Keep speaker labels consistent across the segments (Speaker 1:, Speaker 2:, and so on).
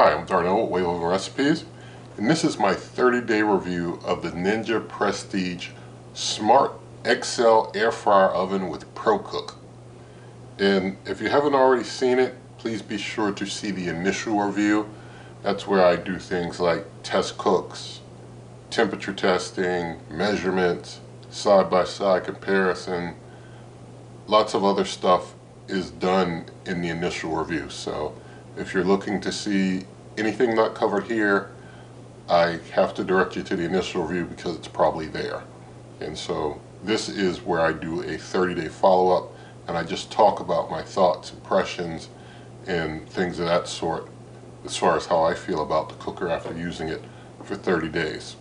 Speaker 1: Hi, I'm Darnell with Wave of Recipes, and this is my 30-day review of the Ninja Prestige Smart XL Air Fryer Oven with Pro Cook. And if you haven't already seen it, please be sure to see the initial review. That's where I do things like test cooks, temperature testing, measurements, side-by-side comparison. Lots of other stuff is done in the initial review. So if you're looking to see anything not covered here, I have to direct you to the initial review because it's probably there. And so this is where I do a 30-day follow-up, and I just talk about my thoughts, impressions, and things of that sort as far as how I feel about the cooker after using it for 30 days.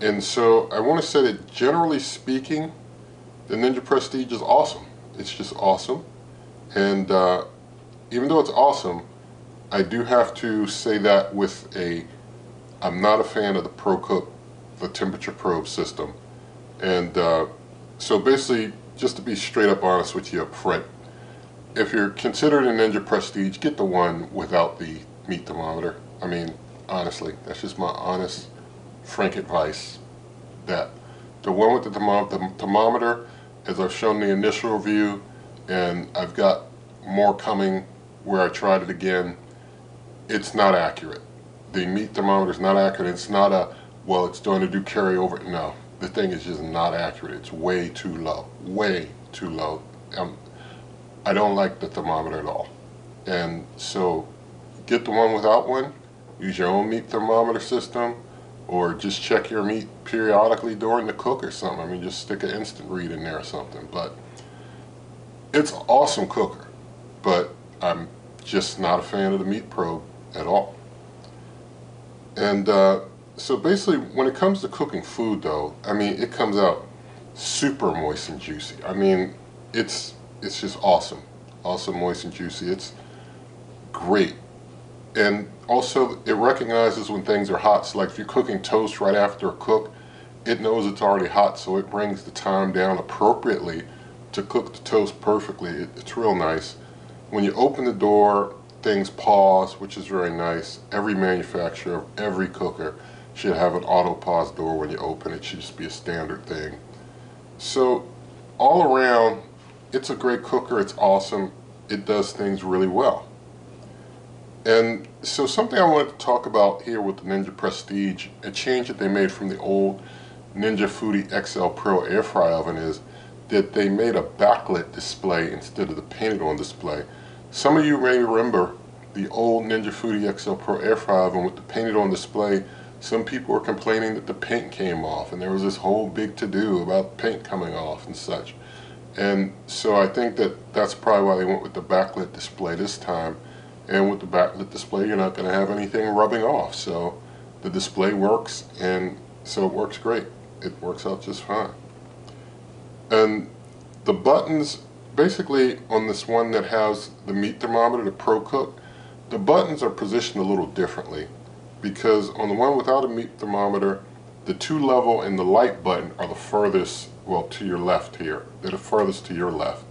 Speaker 1: And so I want to say that generally speaking, the Ninja Prestige is awesome. It's just awesome. And even though it's awesome, I do have to say that with I'm not a fan of the Pro Cook, the temperature probe system. And so basically, just to be straight up honest with you up front, if you're considering a Ninja Prestige, get the one without the meat thermometer. I mean, honestly, that's just my honest, frank advice. That the one with the thermometer, as I've shown the initial review, and I've got more coming where I tried it again, it's not accurate. The meat thermometer is not accurate. It's not well, it's going to do carryover. No, the thing is just not accurate. It's way too low. Way too low. I don't like the thermometer at all. And so get the one without one. Use your own meat thermometer system, or just check your meat periodically during the cook or something. I mean, just stick an instant read in there or something. But it's an awesome cooker, but I'm just not a fan of the meat probe at all. And so basically, when it comes to cooking food, though, I mean, it comes out super moist and juicy. I mean, it's just awesome. Awesome, moist and juicy. It's great. And also, it recognizes when things are hot. So like if you're cooking toast right after a cook, it knows it's already hot, so it brings the time down appropriately to cook the toast perfectly. It's real nice. When you open the door, things pause, which is very nice. Every manufacturer of every cooker should have an auto pause door when you open it. It should just be a standard thing. So all around, it's a great cooker. It's awesome. It does things really well. And so something I wanted to talk about here with the Ninja Prestige, a change that they made from the old Ninja Foodie XL Pro Air Fry Oven, is that they made a backlit display instead of the painted on display. Some of you may remember the old Ninja Foodie XL Pro Air Fry Oven with the painted on display. Some people were complaining that the paint came off, and there was this whole big to-do about paint coming off and such. And so I think that that's probably why they went with the backlit display this time. And with the backlit display, you're not going to have anything rubbing off. So the display works, and so it works great. It works out just fine. And the buttons, basically on this one that has the meat thermometer, the Pro Cook, the buttons are positioned a little differently, because on the one without a meat thermometer, the 2-level and the light button are the furthest, well, to your left here. They're the furthest to your left.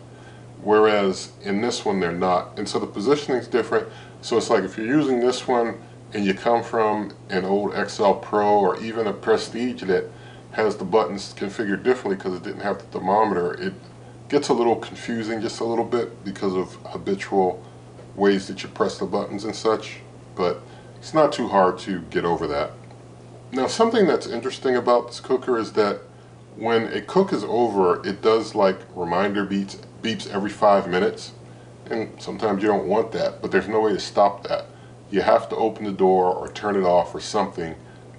Speaker 1: Whereas in this one they're not. And so the positioning is different. So it's like if you're using this one and you come from an old XL Pro or even a Prestige that has the buttons configured differently because it didn't have the thermometer, it gets a little confusing just a little bit because of habitual ways that you press the buttons and such. But it's not too hard to get over that. Now, something that's interesting about this cooker is that when a cook is over, it does like reminder beeps every 5 minutes, and sometimes you don't want that, but there's no way to stop that. You have to open the door or turn it off or something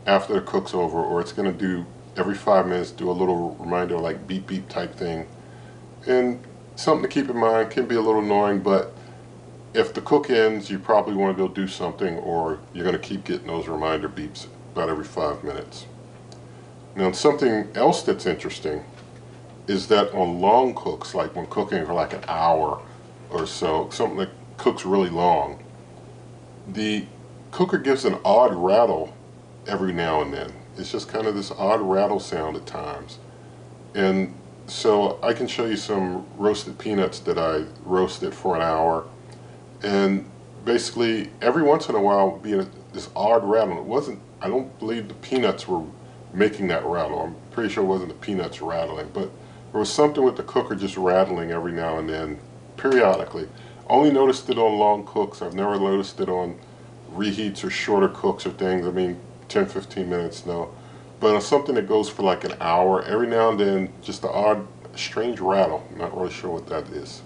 Speaker 1: after the cook's over, or it's going to do every 5 minutes do a little reminder like beep beep type thing. And something to keep in mind, can be a little annoying, but if the cook ends, you probably want to go do something, or you're going to keep getting those reminder beeps about every 5 minutes. Now, something else that's interesting is that on long cooks, like when cooking for like an hour or so, something that cooks really long, the cooker gives an odd rattle every now and then. It's just kind of this odd rattle sound at times. And so I can show you some roasted peanuts that I roasted for an hour, and basically every once in a while would be this odd rattle. It wasn't, I don't believe the peanuts were making that rattle. I'm pretty sure it wasn't the peanuts rattling, but there was something with the cooker just rattling every now and then, periodically. Only noticed it on long cooks. I've never noticed it on reheats or shorter cooks or things. I mean, 10-15 minutes, no. But on something that goes for like an hour, every now and then, just an odd, strange rattle. I'm not really sure what that is.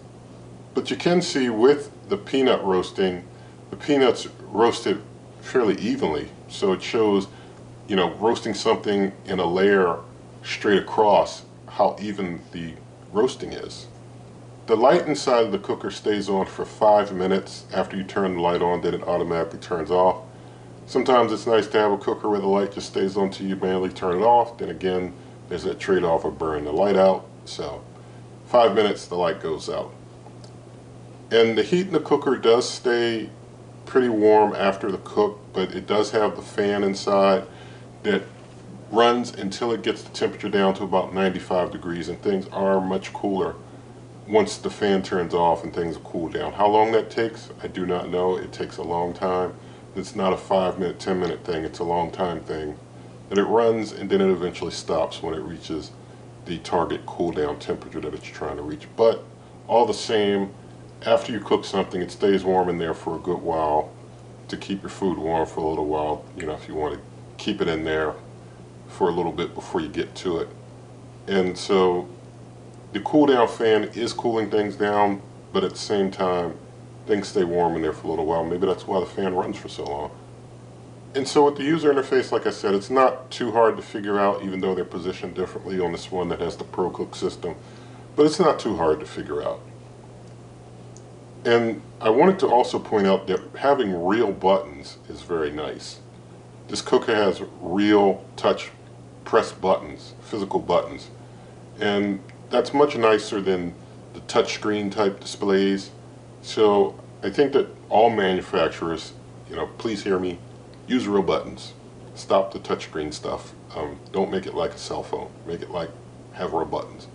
Speaker 1: But you can see with the peanut roasting, the peanuts roasted fairly evenly. So it shows, you know, roasting something in a layer straight across, how even the roasting is. The light inside of the cooker stays on for 5 minutes. After you turn the light on, then it automatically turns off. Sometimes it's nice to have a cooker where the light just stays on till you manually turn it off. Then again, there's that trade-off of burning the light out. So 5 minutes, the light goes out. And the heat in the cooker does stay pretty warm after the cook, but it does have the fan inside that runs until it gets the temperature down to about 95 degrees, and things are much cooler once the fan turns off and things cool down. How long that takes, I do not know. It takes a long time. It's not a 5-minute, 10-minute thing. It's a long time thing that it runs, and then it eventually stops when it reaches the target cool down temperature that it's trying to reach. But all the same, after you cook something, it stays warm in there for a good while to keep your food warm for a little while. You know, if you want to keep it in there for a little bit before you get to it. And so the cool down fan is cooling things down, but at the same time, things stay warm in there for a little while. Maybe that's why the fan runs for so long. And so with the user interface, like I said, it's not too hard to figure out, even though they're positioned differently on this one that has the Pro Cook system. But it's not too hard to figure out. And I wanted to also point out that having real buttons is very nice. This cooker has real touch press buttons, physical buttons. And that's much nicer than the touchscreen type displays. So I think that all manufacturers, you know, please hear me, use real buttons. Stop the touchscreen stuff. Don't make it like a cell phone. Make it like have real buttons.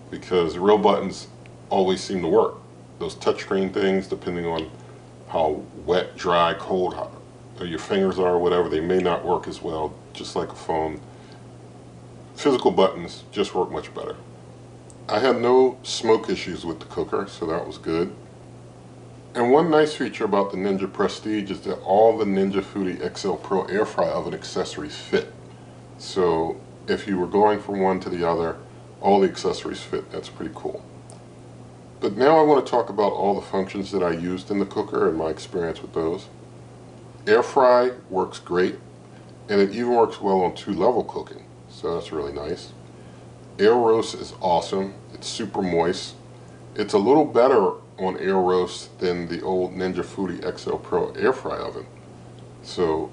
Speaker 1: Because real buttons always seem to work. Those touchscreen things, depending on how wet, dry, cold your fingers are or whatever, they may not work as well, just like a phone. Physical buttons just work much better. I had no smoke issues with the cooker, so that was good. And one nice feature about the Ninja Prestige is that all the Ninja Foodi XL Pro Air Fry Oven accessories fit. So if you were going from one to the other, all the accessories fit. That's pretty cool. But now I want to talk about all the functions that I used in the cooker and my experience with those. Air fry works great, and it even works well on 2-level cooking, so that's really nice. Air roast is awesome. It's super moist. It's a little better on air roast than the old Ninja Foodi XL Pro Air Fry Oven. So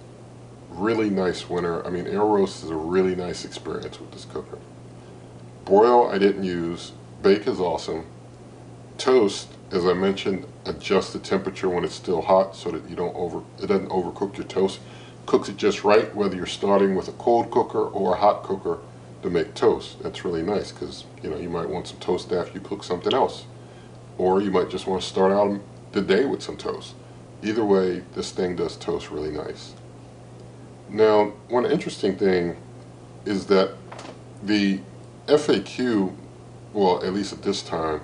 Speaker 1: really nice winner. I mean, air roast is a really nice experience with this cooker. Broil I didn't use. Bake is awesome. Toast, as I mentioned, adjust the temperature when it's still hot so that it doesn't overcook your toast. Cooks it just right, whether you're starting with a cold cooker or a hot cooker to make toast. That's really nice because, you know, you might want some toast after you cook something else. Or you might just want to start out the day with some toast. Either way, this thing does toast really nice. Now, one interesting thing is that the FAQ, well, at least at this time,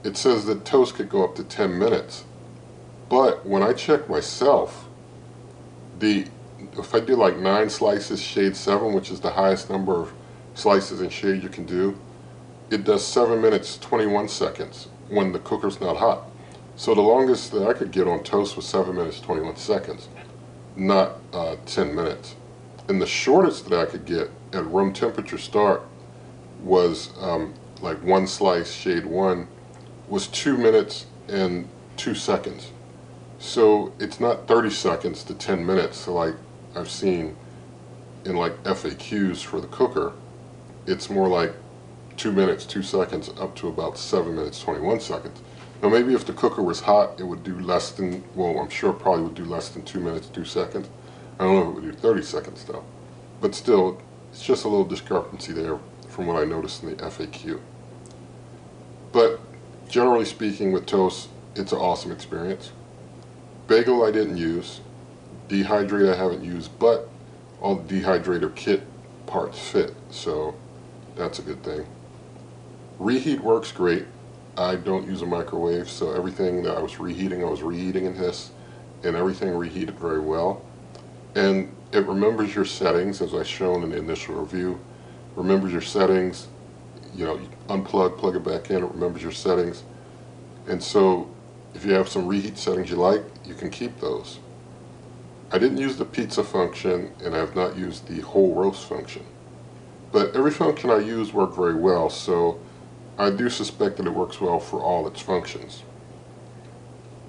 Speaker 1: it says that toast could go up to 10 minutes. But when I check myself, if I do like 9 slices, shade 7, which is the highest number of slices and shade you can do, it does 7 minutes 21 seconds when the cooker's not hot. So the longest that I could get on toast was 7 minutes 21 seconds, not 10 minutes. And the shortest that I could get at room temperature start was like 1 slice, shade 1, was 2 minutes and 2 seconds. So it's not 30 seconds to 10 minutes, so like I've seen in like FAQs for the cooker. It's more like 2 minutes, 2 seconds, up to about 7 minutes, 21 seconds. Now maybe if the cooker was hot, it would do less than, well, I'm sure it probably would do less than 2 minutes, 2 seconds. I don't know if it would do 30 seconds though. But still, it's just a little discrepancy there from what I noticed in the FAQ. But generally speaking, with toast, it's an awesome experience. Bagel I didn't use. Dehydrator I haven't used, but all the dehydrator kit parts fit, so that's a good thing. Reheat works great. I don't use a microwave, so everything that I was reheating in this, and everything reheated very well. And it remembers your settings, as I shown in the initial review. Remembers your settings. You know, you unplug, plug it back in, it remembers your settings. And so if you have some reheat settings you like, you can keep those. I didn't use the pizza function, and I have not used the whole roast function. But every function I use worked very well, so I do suspect that it works well for all its functions.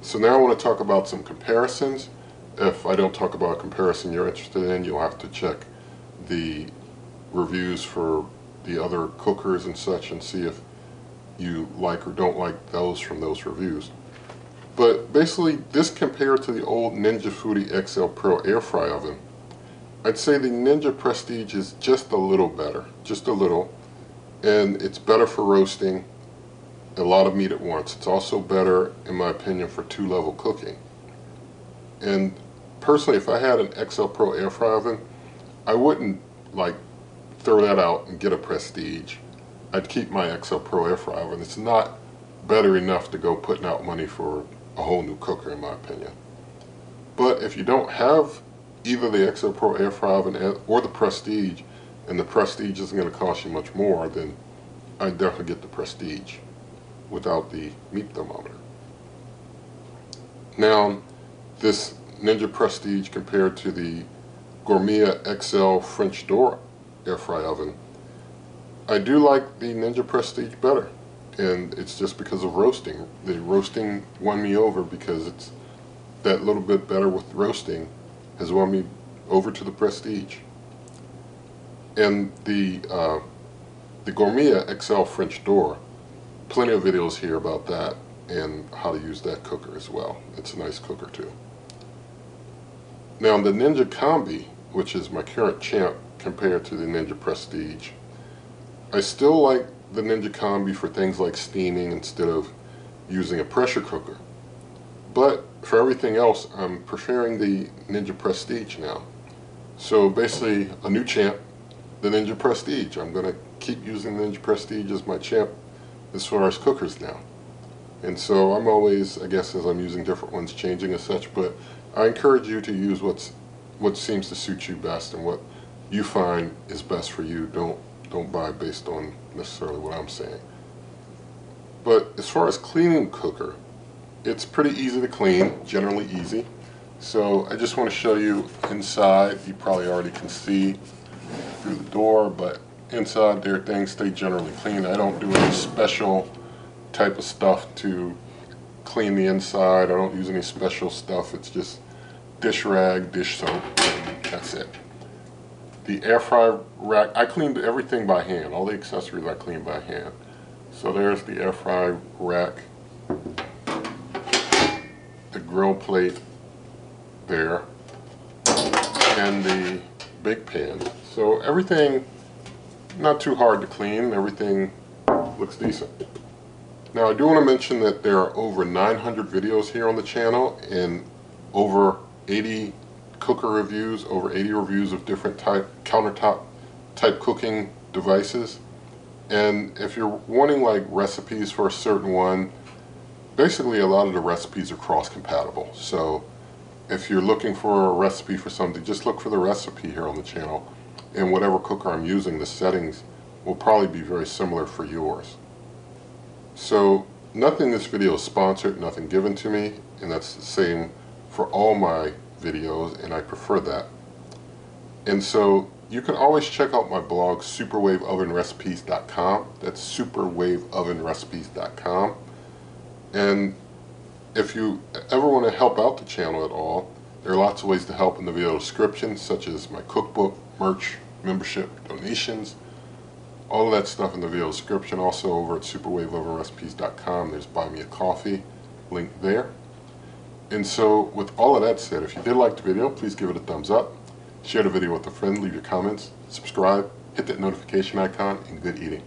Speaker 1: So now I want to talk about some comparisons. If I don't talk about a comparison you're interested in, you'll have to check the reviews for the other cookers and such and see if you like or don't like those from those reviews. But basically, this compared to the old Ninja Foodi XL Pro air fry oven, I'd say the Ninja Prestige is just a little better, just a little, and it's better for roasting a lot of meat at once. It's also better, in my opinion, for two-level cooking. And personally, if I had an XL Pro air fry oven, I wouldn't like throw that out and get a Prestige. I'd keep my XL Pro air fry oven. It's not better enough to go putting out money for a whole new cooker, in my opinion. But if you don't have either the XL Pro air fry oven or the Prestige, and the Prestige isn't going to cost you much more, then I'd definitely get the Prestige without the meat thermometer. Now, this Ninja Prestige compared to the Gourmet XL French door air fry oven, I do like the Ninja Prestige better, and it's just because of roasting. The roasting won me over because it's that little bit better with roasting has won me over to the Prestige. And the Gourmet XL French door, plenty of videos here about that and how to use that cooker as well. It's a nice cooker too. Now the Ninja Combi, which is my current champ compared to the Ninja Prestige, I still like the Ninja Combi for things like steaming instead of using a pressure cooker. But for everything else, I'm preferring the Ninja Prestige now. So basically, a new champ, the Ninja Prestige. I'm going to keep using the Ninja Prestige as my champ as far as cookers now. And so I'm always, I guess, as I'm using different ones, changing as such, but I encourage you to use what seems to suit you best and what you find is best for you. Don't buy based on necessarily what I'm saying. But as far as cleaning cooker, it's pretty easy to clean, generally easy. So I just want to show you inside. You probably already can see through the door, but inside there things stay generally clean. I don't do any special type of stuff to clean the inside. I don't use any special stuff. It's just dish rag, dish soap, and that's it. The air fry rack, I cleaned everything by hand. All the accessories I cleaned by hand. So there's the air fry rack, the grill plate there, and the bake pan. So everything, not too hard to clean. Everything looks decent. Now I do want to mention that there are over 900 videos here on the channel and over 80 cooker reviews, over 80 reviews of different countertop type cooking devices. And if you're wanting like recipes for a certain one, basically a lot of the recipes are cross compatible. So if you're looking for a recipe for something, just look for the recipe here on the channel, and whatever cooker I'm using, the settings will probably be very similar for yours. So nothing in this video is sponsored, nothing given to me, and that's the same for all my videos, and I prefer that. And so you can always check out my blog, superwaveovenrecipes.com. That's superwaveovenrecipes.com. And if you ever want to help out the channel at all, there are lots of ways to help in the video description, such as my cookbook, merch, membership, donations, all of that stuff in the video description. Also over at superwaveovenrecipes.com, there's Buy Me a Coffee link there. And so with all of that said, if you did like the video, please give it a thumbs up, share the video with a friend, leave your comments, subscribe, hit that notification icon, and good eating.